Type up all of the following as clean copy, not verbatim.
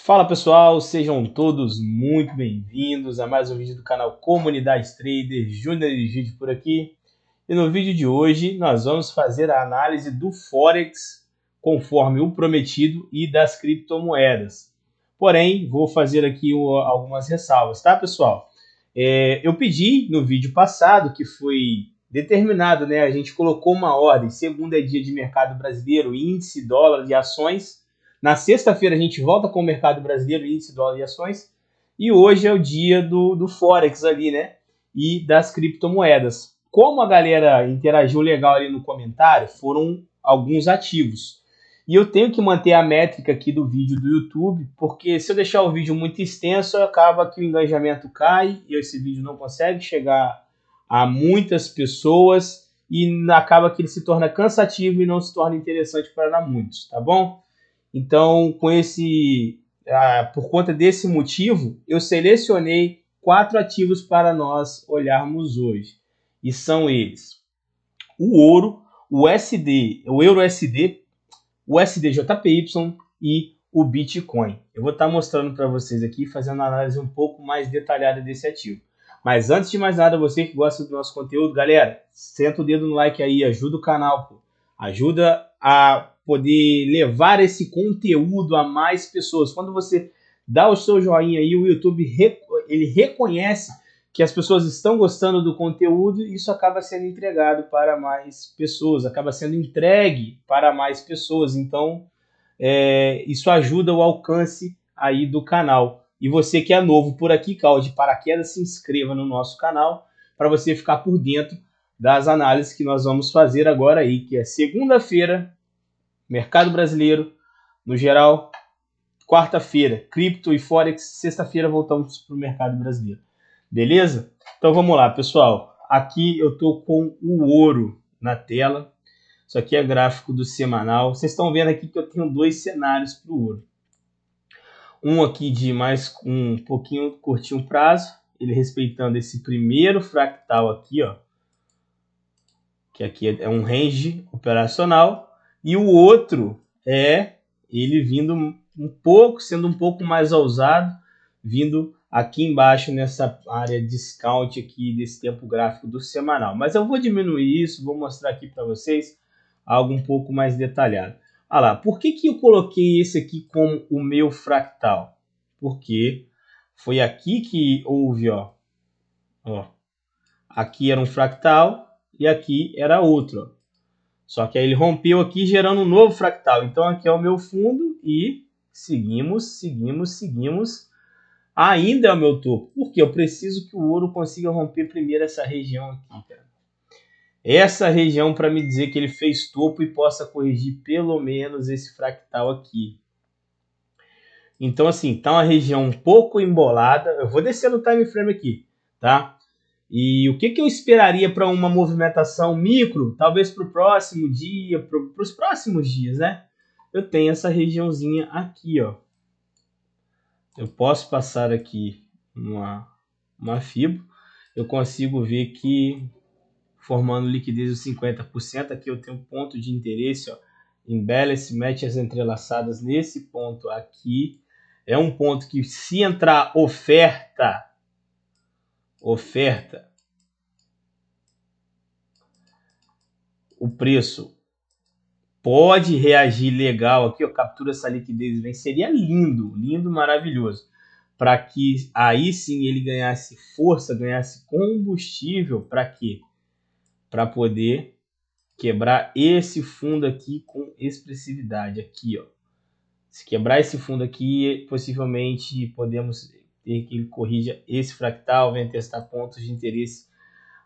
Fala pessoal, sejam todos muito bem-vindos a mais um vídeo do canal Comunidade Trader, Júnior Egídio por aqui. E no vídeo de hoje nós vamos fazer a análise do Forex conforme o prometido e das criptomoedas. Porém, vou fazer aqui algumas ressalvas, tá pessoal? Eu pedi no vídeo passado, que foi determinado, né? A gente colocou uma ordem, segunda é dia de mercado brasileiro, índice, dólar e ações. Na sexta-feira a gente volta com o mercado brasileiro, índice, dólar e ações. E hoje é o dia do Forex ali, né? E das criptomoedas. Como a galera interagiu legal ali no comentário, foram alguns ativos. E eu tenho que manter a métrica aqui do vídeo do YouTube, porque se eu deixar o vídeo muito extenso, acaba que o engajamento cai e esse vídeo não consegue chegar a muitas pessoas e acaba que ele se torna cansativo e não se torna interessante para muitos, tá bom? Então, por conta desse motivo, eu selecionei 4 ativos para nós olharmos hoje. E são eles: o ouro, o Euro USD, o SDJPY e o Bitcoin. Eu vou estar mostrando para vocês aqui, fazendo uma análise um pouco mais detalhada desse ativo. Mas antes de mais nada, você que gosta do nosso conteúdo, galera, senta o dedo no like aí, ajuda o canal, pô. Ajuda a poder levar esse conteúdo a mais pessoas. Quando você dá o seu joinha aí, o YouTube ele reconhece que as pessoas estão gostando do conteúdo e isso acaba sendo entregado para mais pessoas, acaba sendo entregue para mais pessoas. Então, isso ajuda o alcance aí do canal. E você que é novo por aqui, caiu de paraquedas, se inscreva no nosso canal para você ficar por dentro das análises que nós vamos fazer agora aí, que é segunda-feira, mercado brasileiro, no geral, quarta-feira, cripto e forex, sexta-feira voltamos para o mercado brasileiro. Beleza? Então vamos lá, pessoal. Aqui eu estou com o ouro na tela. Isso aqui é gráfico do semanal. Vocês estão vendo aqui que eu tenho 2 cenários para o ouro. Um aqui de mais um pouquinho curtinho prazo, ele respeitando esse primeiro fractal aqui, ó, que aqui é um range operacional, e o outro é ele vindo um pouco, sendo um pouco mais ousado, vindo aqui embaixo nessa área discount aqui desse tempo gráfico do semanal. Mas eu vou diminuir isso, vou mostrar aqui para vocês algo um pouco mais detalhado. Olha lá, por que eu coloquei esse aqui como o meu fractal? Porque foi aqui que houve, ó, aqui era um fractal e aqui era outro. Ó. Só que aí ele rompeu aqui gerando um novo fractal. Então aqui é o meu fundo e seguimos. Ainda é o meu topo. Porque eu preciso que o ouro consiga romper primeiro essa região aqui, cara. Essa região para me dizer que ele fez topo e possa corrigir pelo menos esse fractal aqui. Então assim, tá uma região um pouco embolada. Eu vou descer no time frame aqui, tá? E o que eu esperaria para uma movimentação micro, talvez para o próximo dia, para os próximos dias, né? Eu tenho essa regiãozinha aqui, ó. Eu posso passar aqui uma FIBO, eu consigo ver que formando liquidez de 50%, aqui eu tenho um ponto de interesse, ó, imbalance, mechas entrelaçadas nesse ponto aqui. É um ponto que se entrar oferta, o preço pode reagir legal aqui, ó, captura essa liquidez, vem, seria lindo, maravilhoso, para que aí sim ele ganhasse força, ganhasse combustível, para quê? Para poder quebrar esse fundo aqui com expressividade, aqui, ó. Se quebrar esse fundo aqui, possivelmente podemos ter que ele corrija esse fractal, venha testar pontos de interesse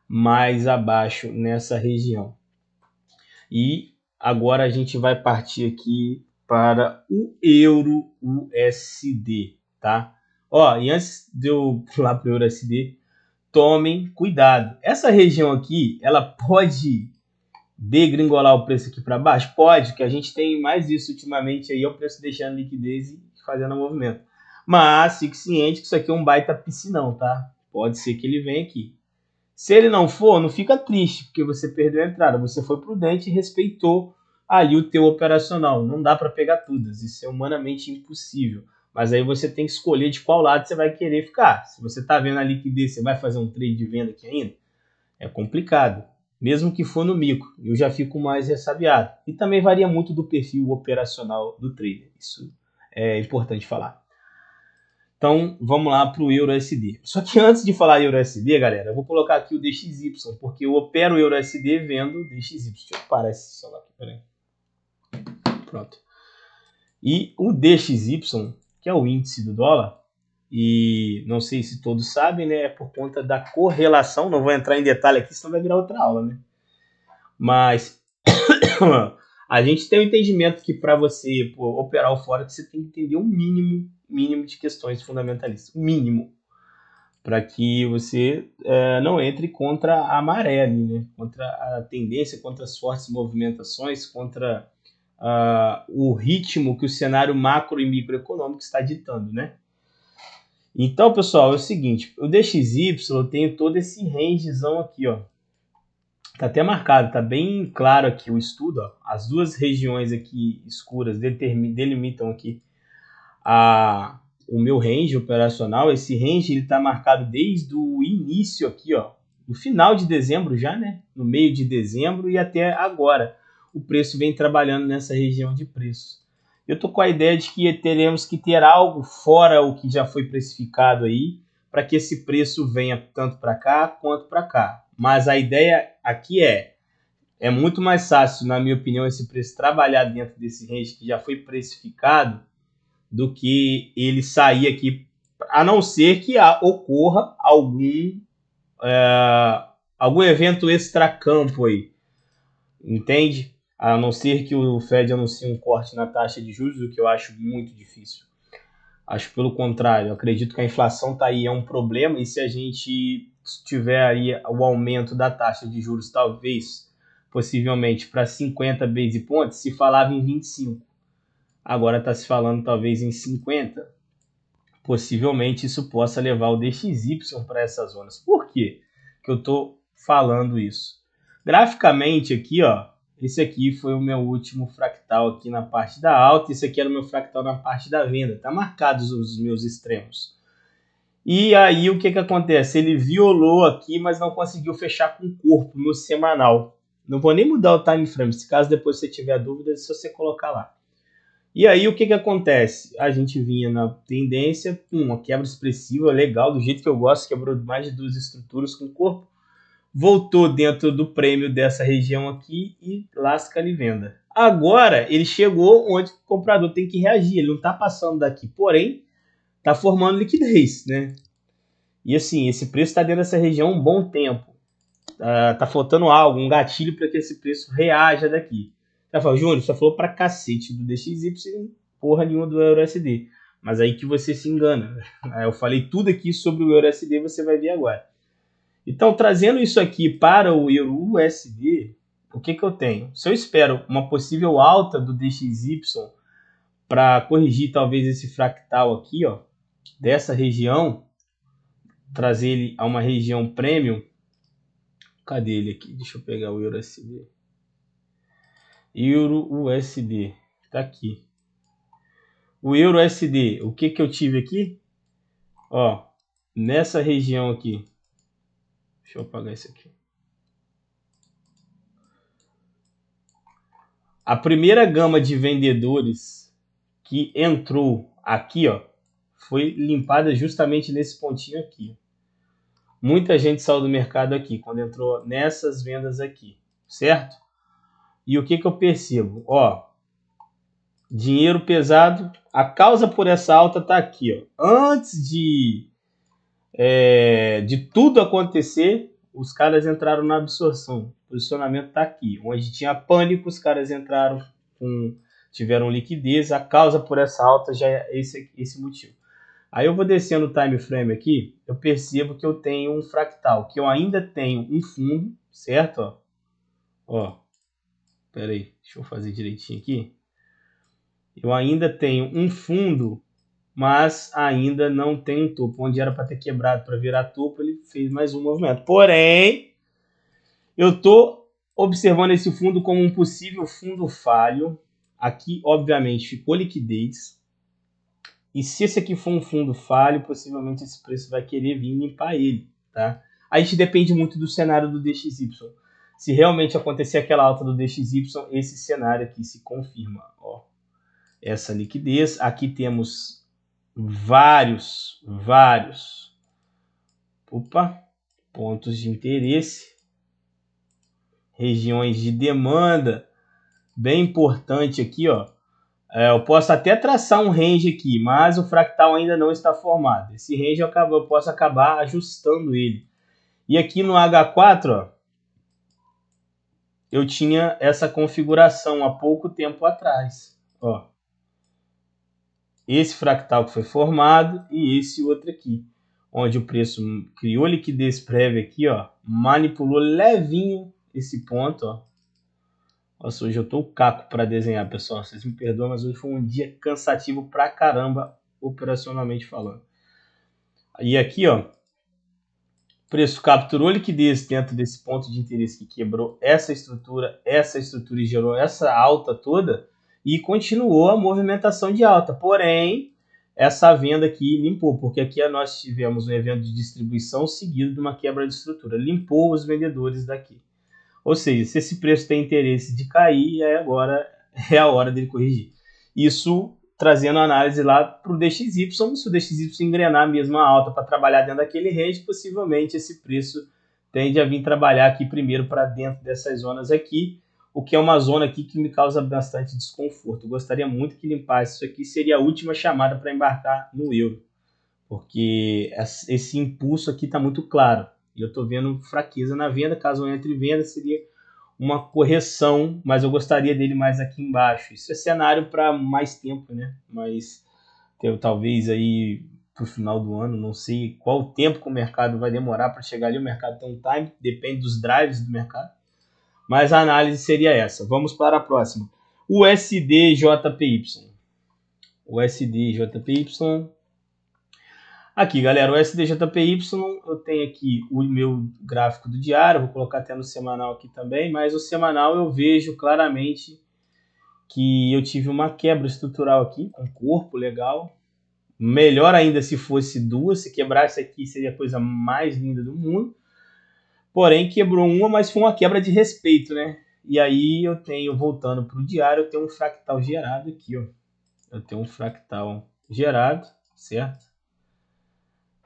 mais abaixo nessa região. E agora a gente vai partir aqui para o Euro USD, tá? Ó, e antes de eu pular para o Euro USD, tomem cuidado. Essa região aqui, ela pode degringolar o preço aqui para baixo? Pode, que a gente tem mais isso ultimamente aí, é o preço deixando liquidez e fazendo movimento. Mas fique ciente que isso aqui é um baita piscinão, tá? Pode ser que ele venha aqui. Se ele não for, não fica triste, porque você perdeu a entrada. Você foi prudente e respeitou ali o teu operacional. Não dá para pegar todas, isso é humanamente impossível. Mas aí você tem que escolher de qual lado você vai querer ficar. Se você está vendo a liquidez, você vai fazer um trade de venda aqui ainda? É complicado. Mesmo que for no micro, eu já fico mais ressabiado. E também varia muito do perfil operacional do trader. Isso é importante falar. Então, vamos lá para o EURUSD. Só que antes de falar EURUSD, galera, eu vou colocar aqui o DXY, porque eu opero o EURUSD vendo o DXY. Deixa eu parar esse celular aqui, peraí. Pronto. E o DXY, que é o índice do dólar, e não sei se todos sabem, né, é por conta da correlação, não vou entrar em detalhe aqui, senão vai virar outra aula, né? Mas a gente tem o entendimento que para você operar o Forex, você tem que entender um mínimo de questões fundamentalistas, mínimo, para que você não entre contra a maré ali, né? Contra a tendência, contra as fortes movimentações, contra o ritmo que o cenário macro e microeconômico está ditando, né? Então, pessoal, é o seguinte, o DXY tem todo esse rangezão aqui, ó. Tá até marcado, tá bem claro aqui o estudo, ó. As duas regiões aqui escuras delimitam aqui o meu range operacional. Esse range ele tá marcado desde o início aqui, ó, no final de dezembro já, né? No meio de dezembro e até agora. O preço vem trabalhando nessa região de preço. Eu tô com a ideia de que teremos que ter algo fora o que já foi precificado aí, para que esse preço venha tanto para cá quanto para cá. Mas a ideia aqui é muito mais fácil, na minha opinião, esse preço trabalhar dentro desse range que já foi precificado do que ele sair aqui, a não ser que ocorra algum evento extracampo aí, entende? A não ser que o Fed anuncie um corte na taxa de juros, o que eu acho muito difícil. Acho pelo contrário, eu acredito que a inflação está aí, é um problema, e se a gente tiver aí o aumento da taxa de juros, talvez, possivelmente, para 50 base points, se falava em 25. Agora está se falando talvez em 50. Possivelmente isso possa levar o DXY para essas zonas. Por quê que eu estou falando isso? Graficamente aqui, ó, esse aqui foi o meu último fractal aqui na parte da alta, esse aqui era o meu fractal na parte da venda. Tá marcados os meus extremos. E aí o que acontece? Ele violou aqui, mas não conseguiu fechar com o corpo no semanal. Não vou nem mudar o time frame, se caso depois você tiver dúvida, é só você colocar lá. E aí o que acontece? A gente vinha na tendência, uma quebra expressiva, legal, do jeito que eu gosto, quebrou mais de 2 estruturas com o corpo, voltou dentro do prêmio dessa região aqui e lasca-lhe venda. Agora ele chegou onde o comprador tem que reagir, ele não está passando daqui, porém está formando liquidez, né? E assim, esse preço está dentro dessa região um bom tempo. Tá faltando algo, um gatilho para que esse preço reaja daqui. Você fala, Júnior, você falou pra cacete do DXY, porra nenhuma do EURUSD. Mas aí que você se engana. Eu falei tudo aqui sobre o EURUSD, você vai ver agora. Então, trazendo isso aqui para o EURUSD, o que eu tenho? Se eu espero uma possível alta do DXY para corrigir talvez esse fractal aqui, ó, dessa região, trazer ele a uma região premium. Cadê ele aqui? Deixa eu pegar o EURUSD. EURUSD, tá aqui. O EURUSD, o que eu tive aqui? Ó, nessa região aqui. Deixa eu apagar isso aqui. A primeira gama de vendedores que entrou aqui, ó, foi limpada justamente nesse pontinho aqui. Muita gente saiu do mercado aqui quando entrou nessas vendas aqui, certo? E o que eu percebo? Ó, dinheiro pesado, a causa por essa alta tá aqui, ó. Antes de tudo acontecer, os caras entraram na absorção. O posicionamento tá aqui. Onde tinha pânico, os caras entraram, tiveram liquidez. A causa por essa alta já é esse motivo. Aí eu vou descendo o time frame aqui, eu percebo que eu tenho um fractal, que eu ainda tenho um fundo, certo? Ó, pera aí, deixa eu fazer direitinho aqui. Eu ainda tenho um fundo, mas ainda não tem um topo. Onde era para ter quebrado para virar topo, ele fez mais um movimento. Porém, eu estou observando esse fundo como um possível fundo falho. Aqui, obviamente, ficou liquidez. E se esse aqui for um fundo falho, possivelmente esse preço vai querer vir limpar ele, tá? A gente depende muito do cenário do DXY. Se realmente acontecer aquela alta do DXY, esse cenário aqui se confirma. Ó, essa liquidez. Aqui temos vários pontos de interesse, regiões de demanda, bem importante aqui, ó. Eu posso até traçar um range aqui, mas o fractal ainda não está formado. Esse range eu posso acabar ajustando ele. E aqui no H4, ó, eu tinha essa configuração há pouco tempo atrás. Ó, esse fractal que foi formado e esse outro aqui, onde o preço criou liquidez prévia aqui, ó, manipulou levinho esse ponto, ó. Nossa, hoje eu tô caco para desenhar, pessoal. Vocês me perdoam, mas hoje foi um dia cansativo pra caramba, operacionalmente falando. E aqui, ó, o preço capturou liquidez dentro desse ponto de interesse que quebrou essa estrutura e gerou essa alta toda e continuou a movimentação de alta. Porém, essa venda aqui limpou, porque aqui nós tivemos um evento de distribuição seguido de uma quebra de estrutura. Limpou os vendedores daqui. Ou seja, se esse preço tem interesse de cair, aí agora é a hora dele corrigir. Isso trazendo a análise lá para o DXY. Se o DXY engrenar mesmo a alta para trabalhar dentro daquele range, possivelmente esse preço tende a vir trabalhar aqui primeiro para dentro dessas zonas aqui, o que é uma zona aqui que me causa bastante desconforto. Eu gostaria muito que limpasse isso aqui, seria a última chamada para embarcar no euro, porque esse impulso aqui está muito claro. E eu estou vendo fraqueza na venda. Caso eu entre venda, seria uma correção, mas eu gostaria dele mais aqui embaixo. Isso é cenário para mais tempo, né? Mas talvez aí para o final do ano, não sei qual tempo que o mercado vai demorar para chegar ali. O mercado tem um time, depende dos drives do mercado. Mas a análise seria essa. Vamos para a próxima. USDJPY. USDJPY. Aqui, galera, o SDJPY, eu tenho aqui o meu gráfico do diário, vou colocar até no semanal aqui também, mas o semanal eu vejo claramente que eu tive uma quebra estrutural aqui, com corpo legal. Melhor ainda se fosse duas, se quebrasse aqui seria a coisa mais linda do mundo. Porém, quebrou uma, mas foi uma quebra de respeito, né? E aí eu tenho, voltando para o diário, eu tenho um fractal gerado aqui, ó. Eu tenho um fractal gerado, certo?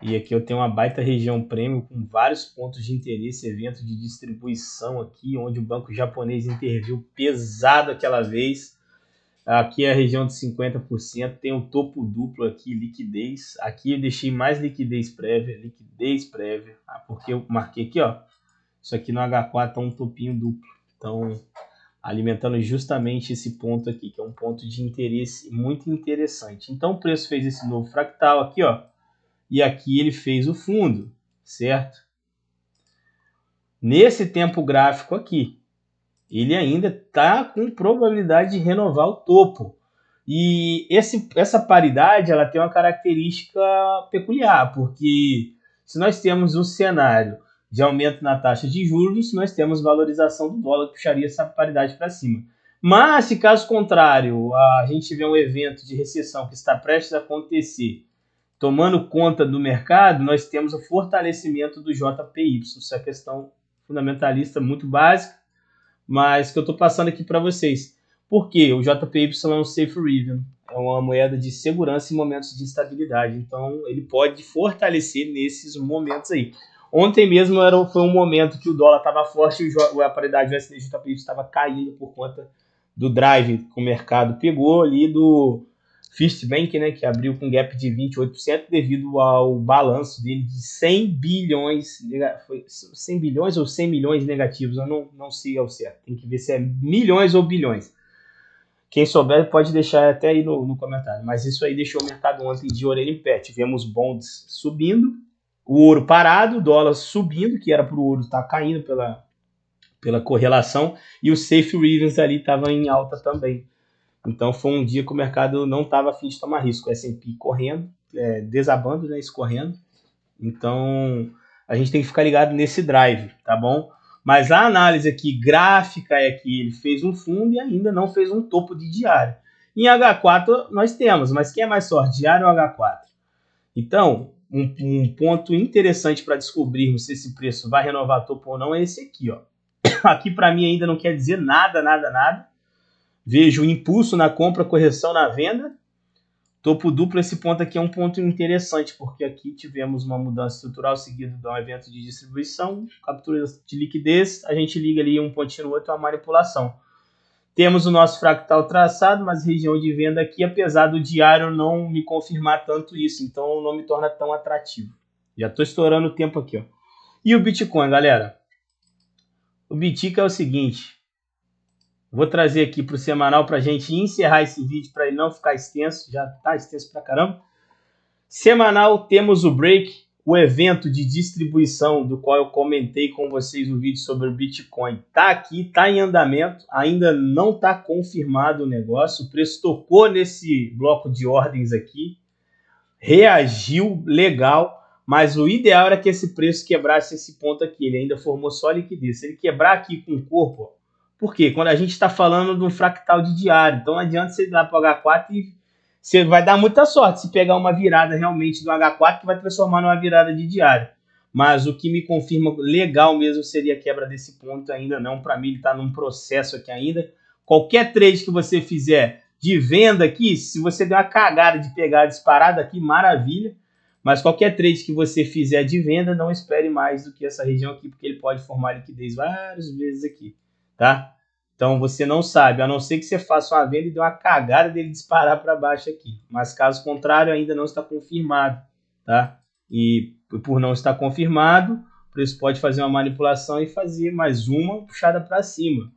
E aqui eu tenho uma baita região premium com vários pontos de interesse, evento de distribuição aqui, onde o banco japonês interviu pesado aquela vez. Aqui é a região de 50%, tem um topo duplo aqui, liquidez. Aqui eu deixei mais liquidez prévia, porque eu marquei aqui, ó. Isso aqui no H4 é um topinho duplo. Então, alimentando justamente esse ponto aqui, que é um ponto de interesse muito interessante. Então, o preço fez esse novo fractal aqui, ó. E aqui ele fez o fundo, certo? Nesse tempo gráfico aqui, ele ainda está com probabilidade de renovar o topo. E essa paridade ela tem uma característica peculiar, porque se nós temos um cenário de aumento na taxa de juros, nós temos valorização do dólar que puxaria essa paridade para cima. Mas, se caso contrário, a gente tiver um evento de recessão que está prestes a acontecer, tomando conta do mercado, nós temos o fortalecimento do JPY. Isso é questão fundamentalista muito básica, mas que eu estou passando aqui para vocês. Por quê? O JPY é um safe haven, é uma moeda de segurança em momentos de instabilidade. Então, ele pode fortalecer nesses momentos aí. Ontem mesmo foi um momento que o dólar estava forte e a paridade do USD-JPY estava caindo por conta do drive que o mercado pegou ali do First Bank, né, que abriu com gap de 28% devido ao balanço dele de 100 bilhões, foi 100 bilhões ou 100 milhões negativos, eu não sei ao certo, tem que ver se é milhões ou bilhões. Quem souber pode deixar até aí no comentário, mas isso aí deixou o mercado ontem de orelha em pé. Tivemos bonds subindo, o ouro parado, o dólar subindo, que era para o ouro estar caindo pela correlação, e os safe havens ali estavam em alta também. Então foi um dia que o mercado não estava a fim de tomar risco. O S&P correndo, desabando, né, escorrendo. Então a gente tem que ficar ligado nesse drive, tá bom? Mas a análise aqui gráfica é que ele fez um fundo e ainda não fez um topo de diário. Em H4 nós temos, mas quem é mais forte, diário ou H4? Então, um ponto interessante para descobrirmos se esse preço vai renovar topo ou não é esse aqui, ó. Aqui para mim ainda não quer dizer nada, nada, nada. Vejo impulso na compra, correção na venda. Topo duplo, esse ponto aqui é um ponto interessante, porque aqui tivemos uma mudança estrutural seguida de um evento de distribuição, captura de liquidez, a gente liga ali um pontinho no outro, uma manipulação. Temos o nosso fractal traçado, mas região de venda aqui, apesar do diário não me confirmar tanto isso, então não me torna tão atrativo. Já estou estourando o tempo aqui, ó. E o Bitcoin, galera? O Bitica é o seguinte, vou trazer aqui para o semanal para a gente encerrar esse vídeo, para ele não ficar extenso, já está extenso pra caramba. Semanal temos o break, o evento de distribuição do qual eu comentei com vocês no vídeo sobre o Bitcoin. Está aqui, está em andamento, ainda não está confirmado o negócio, o preço tocou nesse bloco de ordens aqui, reagiu legal, mas o ideal era que esse preço quebrasse esse ponto aqui, ele ainda formou só liquidez. Se ele quebrar aqui com o corpo, ó, por quê? Quando a gente está falando de um fractal de diário, então não adianta você ir lá para o H4 e você vai dar muita sorte se pegar uma virada realmente do H4 que vai transformar numa virada de diário. Mas o que me confirma legal mesmo seria a quebra desse ponto, ainda não. Para mim ele está num processo aqui ainda. Qualquer trade que você fizer de venda aqui, se você der uma cagada de pegar disparada aqui, maravilha. Mas qualquer trade que você fizer de venda, não espere mais do que essa região aqui, porque ele pode formar liquidez várias vezes aqui. Tá? Então você não sabe, a não ser que você faça uma venda e dê uma cagada dele disparar para baixo aqui. Mas caso contrário, ainda não está confirmado, tá? E por não estar confirmado, o preço pode fazer uma manipulação e fazer mais uma puxada para cima.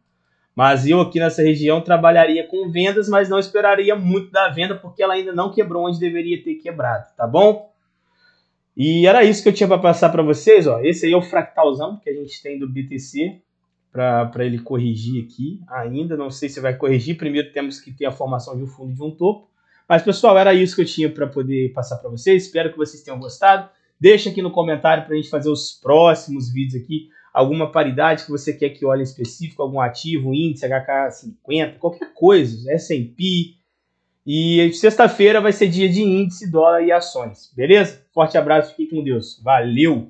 Mas eu aqui nessa região trabalharia com vendas, mas não esperaria muito da venda, porque ela ainda não quebrou onde deveria ter quebrado, tá bom? E era isso que eu tinha para passar para vocês, ó. Esse aí é o fractalzão que a gente tem do BTC. Para ele corrigir aqui ainda, não sei se vai corrigir, primeiro temos que ter a formação de um fundo de um topo, mas pessoal, era isso que eu tinha para poder passar para vocês, espero que vocês tenham gostado, deixa aqui no comentário para a gente fazer os próximos vídeos aqui, alguma paridade que você quer que olhe em específico, algum ativo, índice, HK50, qualquer coisa, S&P, e sexta-feira vai ser dia de índice, dólar e ações, beleza? Forte abraço, fique com Deus, valeu!